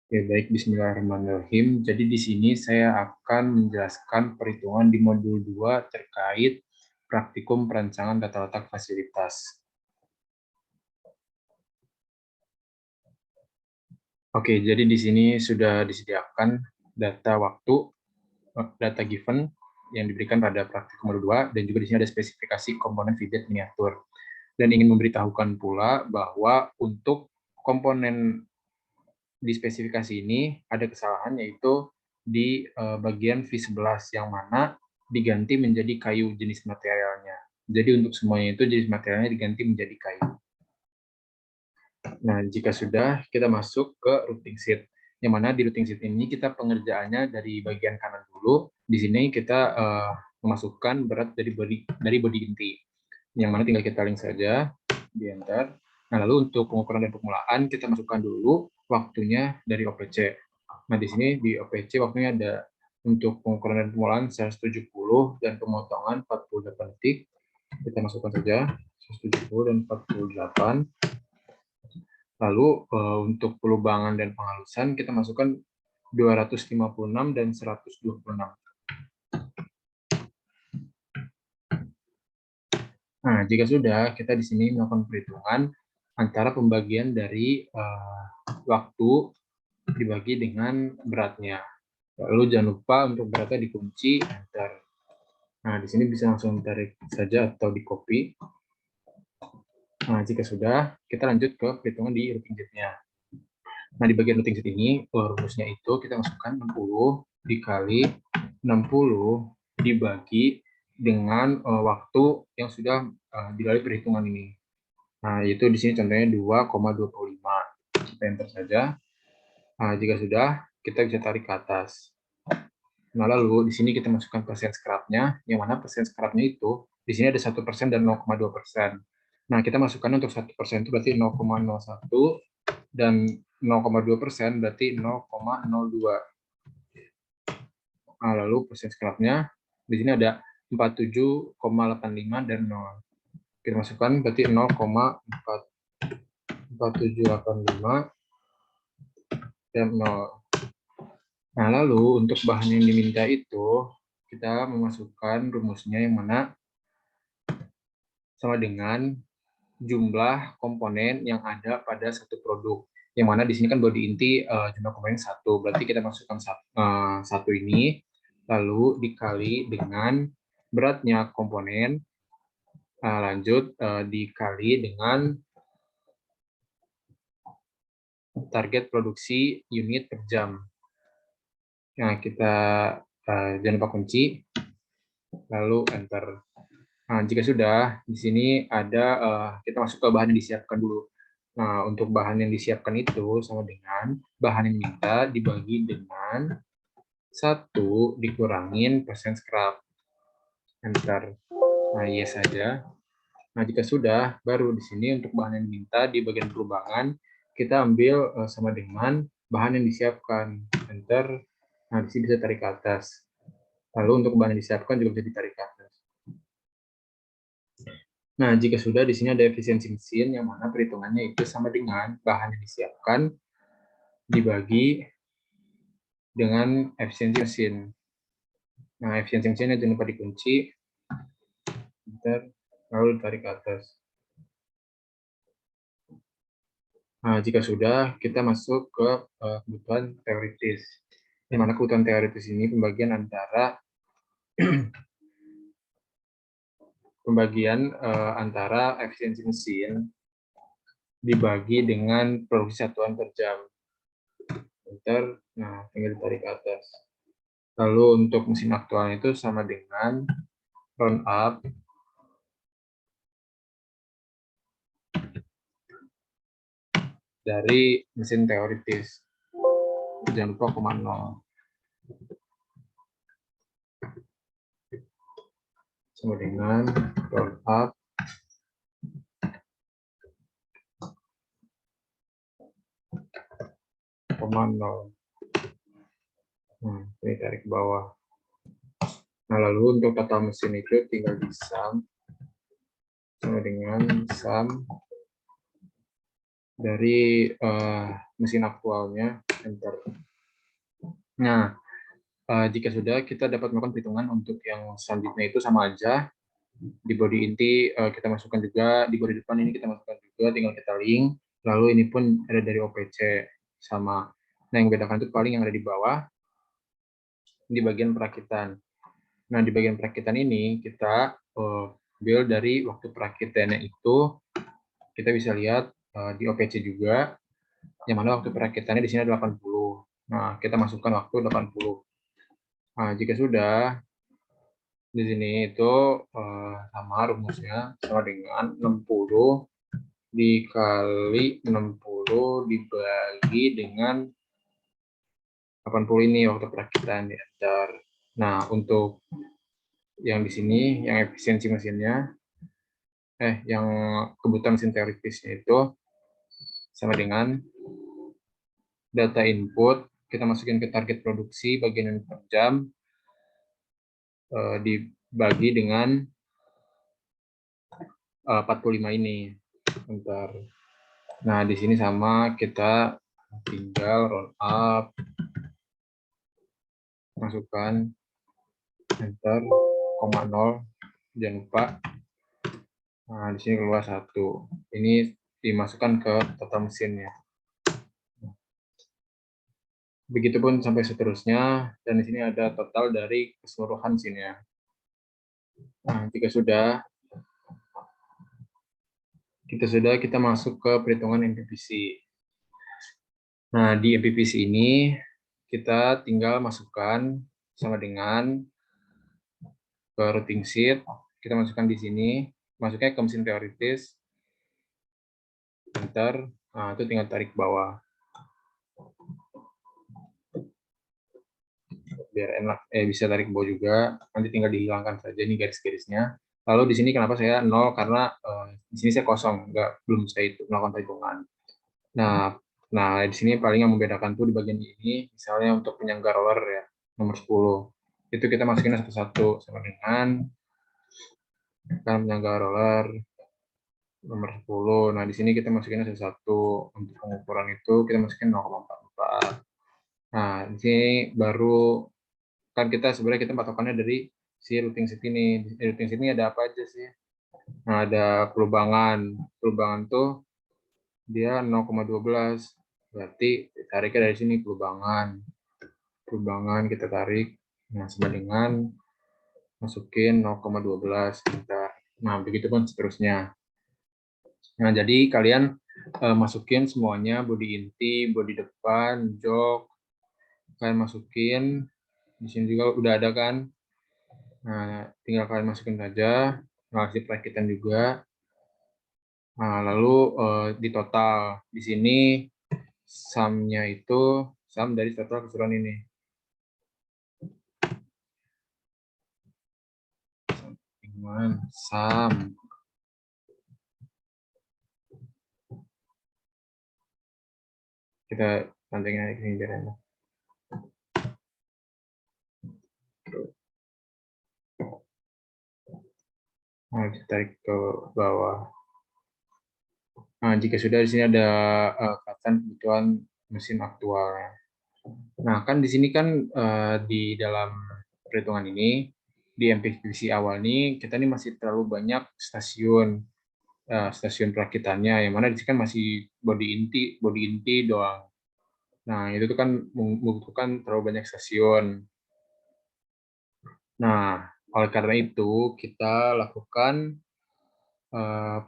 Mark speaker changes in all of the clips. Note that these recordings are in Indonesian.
Speaker 1: Ya, baik, bismillahirrahmanirrahim. Jadi di sini saya akan menjelaskan perhitungan di modul 2 terkait praktikum perancangan tata letak fasilitas. Oke, jadi di sini sudah disediakan data waktu, data given yang diberikan pada praktikum modul 2, dan juga di sini ada spesifikasi komponen feeder miniatur. Dan ingin memberitahukan pula bahwa untuk komponen di spesifikasi ini ada kesalahan, yaitu di bagian V11 yang mana diganti menjadi kayu jenis materialnya. Jadi untuk semuanya itu jenis materialnya diganti menjadi kayu. Nah, jika sudah, kita masuk ke routing sheet. Yang mana di routing sheet ini kita pengerjaannya dari bagian kanan dulu. Di sini kita memasukkan berat dari bodi inti. Yang mana tinggal kita link saja di enter. Nah, lalu untuk pengukuran dan permulaan kita masukkan dulu waktunya dari OPC. Nah, di sini di OPC waktunya ada untuk pengukuran dan permulaan 170 dan pemotongan 48 detik. Kita masukkan saja 170 dan 48. Lalu untuk pelubangan dan penghalusan kita masukkan 256 dan 126. Nah, jika sudah, kita di sini melakukan perhitungan antara pembagian dari waktu dibagi dengan beratnya. Lalu jangan lupa untuk beratnya dikunci enter. Nah, di sini bisa langsung ditarik saja atau di copy. Nah, jika sudah, kita lanjut ke perhitungan di routing sheet-nya. Nah, di bagian routing sheet ini, rumusnya itu kita masukkan 60 dikali 60 dibagi dengan waktu yang sudah dilalui perhitungan ini. Nah, itu di sini contohnya 2,25. Kita enter saja. Nah, jika sudah, kita bisa tarik ke atas. Nah, lalu di sini kita masukkan persen scrap-nya, yang mana persen scrap-nya itu di sini ada 1% dan 0,2%. Nah, kita masukkan untuk 1% itu berarti 0,01 dan 0,2% berarti 0,02. Nah, lalu persen scrap-nya di sini ada 47,85 dan 0. Kita masukkan berarti 0,4785 dan 0. Nah, lalu untuk bahan yang diminta itu kita memasukkan rumusnya yang mana sama dengan jumlah komponen yang ada pada satu produk. Yang mana di sini kan bodi inti jumlah komponen satu, berarti kita masukkan satu ini, lalu dikali dengan beratnya komponen, lanjut dikali dengan target produksi unit per jam. Nah, kita jangan lupa kunci, lalu enter. Nah, jika sudah, di sini ada kita masuk ke bahan yang disiapkan dulu. Nah, untuk bahan yang disiapkan itu sama dengan bahan yang diminta dibagi dengan 1 dikurangin persen scrap. Enter. Nah, yes saja. Nah, jika sudah, baru di sini untuk bahan yang diminta di bagian perubahan, kita ambil sama dengan bahan yang disiapkan. Enter. Nah, di sini bisa tarik ke atas. Lalu untuk bahan yang disiapkan juga bisa ditarik ke atas. Nah, jika sudah, di sini ada efisiensi mesin, yang mana perhitungannya itu sama dengan bahan yang disiapkan dibagi dengan efisiensi mesin. Nah, efisiensi mesinnya jangan lupa dikunci, lalu ditarik ke atas. Nah, jika sudah, kita masuk ke kebutuhan teoritis. Di mana kebutuhan teoritis ini pembagian antara efisiensi mesin dibagi dengan produksi satuan per jam. Nah, tinggal ditarik ke atas. Lalu untuk mesin aktual itu sama dengan round up dari mesin teoritis. Jangan lupa koma 0. Sama dengan round up koma 0. Nah, ini tarik ke bawah. Nah, lalu untuk total mesin itu tinggal di sum sama dengan sum dari mesin aktualnya. Enter. Nah, jika sudah, kita dapat melakukan perhitungan untuk yang selanjutnya itu sama aja. Di body inti kita masukkan juga, di body depan ini kita masukkan juga, tinggal kita link. Lalu ini pun ada dari OPC sama. Nah, yang membedakan itu paling yang ada di bawah, di bagian perakitan. Nah, di bagian perakitan ini kita ambil dari waktu perakitannya itu, kita bisa lihat di OPC juga, yang mana waktu perakitannya di sini ada 80. Nah, kita masukkan waktu 80. Nah, jika sudah, di sini itu sama rumusnya sama dengan 60 dikali 60 dibagi dengan 80 ini waktu perakitan di enter. Nah, untuk yang di sini, yang efisiensi mesinnya, yang kebutuhan mesin teoritisnya itu sama dengan data input, kita masukin ke target produksi bagian per jam, dibagi dengan 45 ini. Bentar. Nah, di sini sama kita tinggal roll up, masukkan enter, 0, jangan lupa. Nah, di sini keluar 1. Ini dimasukkan ke total mesinnya. Begitupun sampai seterusnya, dan di sini ada total dari keseluruhan mesinnya. Nah, jika sudah, kita masuk ke perhitungan MPPC. Nah, di MPPC ini kita tinggal masukkan sama dengan ke routing sheet, kita masukkan di sini, masuknya ke mesin teoritis, enter, nah itu tinggal tarik bawah. Biar enak, bisa tarik bawah juga, nanti tinggal dihilangkan saja nih garis-garisnya. Lalu di sini kenapa saya 0, karena di sini saya kosong, belum saya itu melakukan perhitungan. Nah, di sini paling yang membedakan tuh di bagian ini, misalnya untuk penyangga roller ya, nomor 10. Itu kita masukin satu-satu sama dengan kan penyangga roller nomor 10. Nah, di sini kita masukin satu-satu. Untuk pengukuran itu kita masukin 0,44. Nah, di sini baru kan kita patokannya dari si routing sheet ini. Di routing sheet ini ada apa aja sih? Nah, ada pelubangan. Pelubangan tuh dia 0,12. Berarti tariknya dari sini pelubangan. Pelubangan kita tarik. Nah, sama dengan masukin 0,12 kita. Nah, begitu pun seterusnya. Nah, jadi kalian masukin semuanya, body inti, body depan, jok, kalian masukin. Di sini juga udah ada kan. Nah, tinggal kalian masukin saja. Ngasih perakitan juga. Nah, lalu di total. Di sini sum-nya itu sum dari total keseluruhan ini. Sum. Kita tandingnya ini biar enak. Nah, ditarik ke bawah. Nah, jika sudah di sini ada kebutuhan mesin aktual. Nah, kan di sini kan di dalam perhitungan ini, di MPPC awal ini, kita ini masih terlalu banyak stasiun perakitannya, yang mana di sini kan masih body inti doang. Nah, itu tuh kan membutuhkan terlalu banyak stasiun. Nah, oleh karena itu, kita lakukan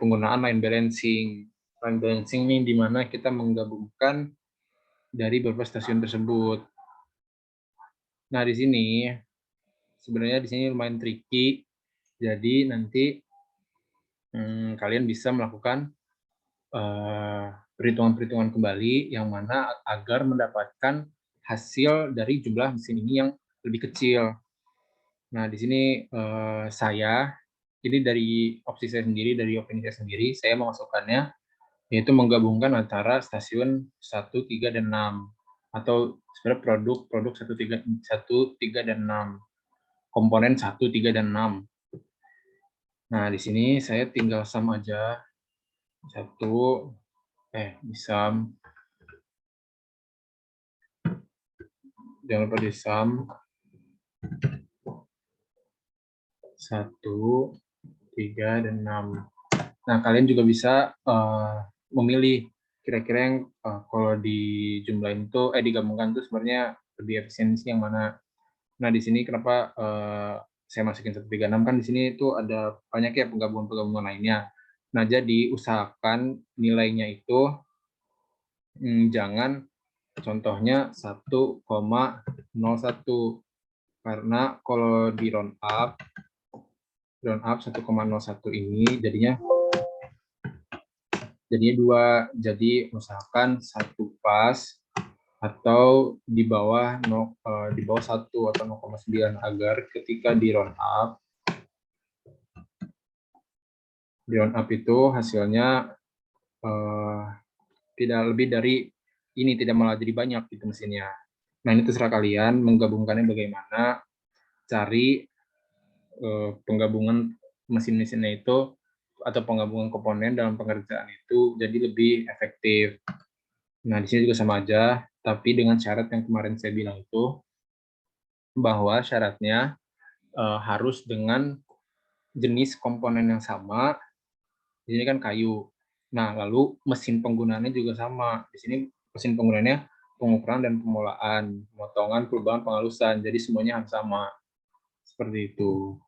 Speaker 1: penggunaan line balancing. Line balancing ini di mana kita menggabungkan dari beberapa stasiun tersebut. Nah, di sini sebenarnya di sini lumayan tricky. Jadi nanti kalian bisa melakukan perhitungan-perhitungan kembali yang mana agar mendapatkan hasil dari jumlah mesin ini yang lebih kecil. Nah, di sini ini dari opsi saya sendiri, dari opini saya sendiri, saya memasukkannya yaitu menggabungkan antara stasiun 1, 3, dan 6. Atau sebenarnya produk 1, 3, dan 6. Komponen 1, 3, dan 6. Nah, di sini saya tinggal sum aja. 1, di sum. Jangan lupa di sum 1, 3, dan 6. Nah, kalian juga bisa memilih kira-kira yang kalau dijumlahin itu digabungkan itu sebenarnya lebih efisiensi yang mana. Nah, di sini kenapa saya masukin 1, 3, 6 kan di sini itu ada banyak ya penggabungan-penggabungan lainnya. Nah, jadi usahakan nilainya itu jangan contohnya 1,01 karena kalau di round up 1,01 ini jadinya 2. Jadi usahakan satu pas atau di bawah 1 atau 0,9 agar ketika di round up itu hasilnya tidak lebih dari ini, tidak malah jadi banyak gitu mesinnya. Nah, ini terserah kalian menggabungkannya bagaimana, cari penggabungan mesin-mesinnya itu atau penggabungan komponen dalam pengerjaan itu jadi lebih efektif. Nah, di sini juga sama aja, tapi dengan syarat yang kemarin saya bilang itu, bahwa syaratnya harus dengan jenis komponen yang sama. Di sini kan kayu. Nah, lalu mesin penggunaannya juga sama. Di sini mesin penggunaannya pengukuran dan pemolaan, pemotongan, perubahan, penghalusan. Jadi semuanya harus sama. Seperti itu.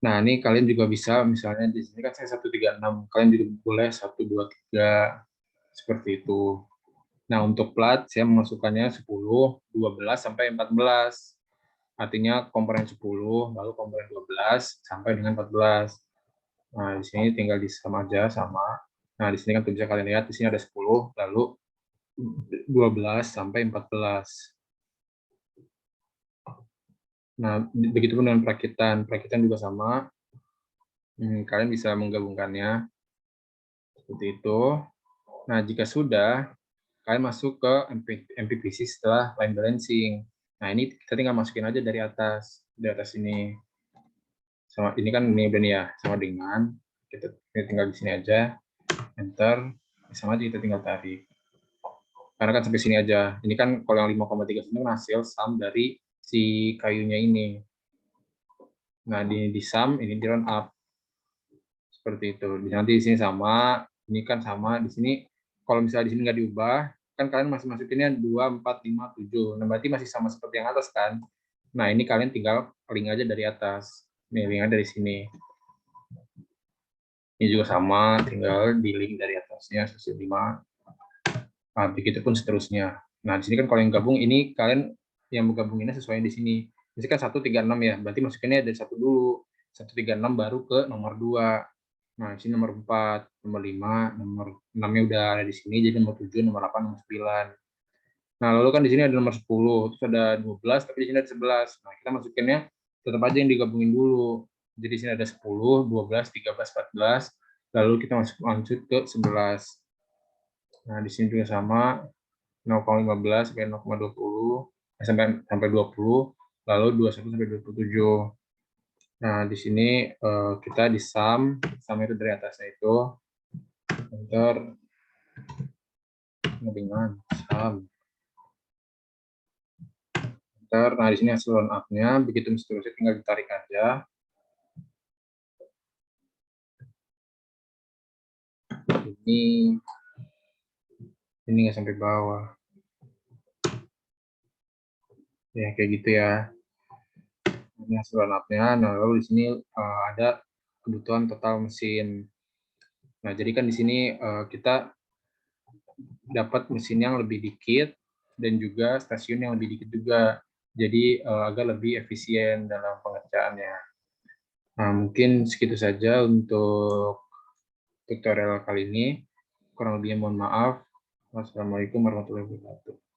Speaker 1: Nah, ini kalian juga bisa, misalnya di sini kan saya 1, 3, 6. Kalian juga boleh 1, 2, 3. Seperti itu. Nah, untuk plat, saya memasukkannya 10, 12, sampai 14. Artinya komponen 10, lalu komponen 12, sampai dengan 14. Nah, di sini tinggal disama aja, sama. Nah, di sini kan bisa kalian lihat, di sini ada 10, lalu 12, sampai 14. Nah, begitupun dengan perakitan. Perakitan juga sama. Kalian bisa menggabungkannya. Seperti itu. Nah, jika sudah, kalian masuk ke MPPC setelah line balancing. Nah, ini kita tinggal masukin aja dari atas ini. Sama ini kan ini udah nih ya, sama dengan kita tinggal di sini aja, enter, sama aja kita tinggal tarik. Karena kan sampai sini aja. Ini kan kalau yang 5,3 ini hasil sum dari si kayunya ini. Nah, di sum ini di round up. Seperti itu. Nanti di sini sama, ini kan sama, di sini kalau misalnya di sini nggak diubah, kan kalian masih masukinnya 2, 4, 5, 7. Nah, berarti masih sama seperti yang atas kan. Nah, ini kalian tinggal link aja dari atas. Nih, link dari sini. Ini juga sama, tinggal di link dari atasnya, 5. Nah, begitupun seterusnya. Nah, di sini kan kalau yang gabung, ini kalian yang menggabunginnya sesuai di sini. Ini kan 1, 3, 6 ya, berarti masukinnya dari 1 dulu. 1, 3, 6 baru ke nomor 2. Nah, di sini nomor 4, nomor 5, nomor 6-nya udah ada di sini, jadi nomor 7, nomor 8, nomor 9. Nah, lalu kan di sini ada nomor 10, terus ada 12, tapi di sini ada 11. Nah, kita masukinnya tetap aja yang digabungin dulu. Jadi di sini ada 10, 12, 13, 14, lalu kita lanjut ke 11. Nah, di sini juga sama, 0,15 sampai 0,20, sampai 20, lalu 21 sampai 27. Nah, di sini kita di sum itu dari atasnya itu, enter, dengan sum. Enter, nah di sini hasil round up-nya, begitu seterusnya tinggal ditarik aja. Ini nggak sampai bawah. Ya, kayak gitu ya. Ini hasil round up-nya. Nah, lalu di sini ada kebutuhan total mesin. Nah, jadi kan di sini kita dapat mesin yang lebih dikit dan juga stasiun yang lebih dikit juga. Jadi agak lebih efisien dalam pengerjaannya. Nah, mungkin segitu saja untuk tutorial kali ini. Kurang lebihnya mohon maaf. Wassalamualaikum warahmatullahi wabarakatuh.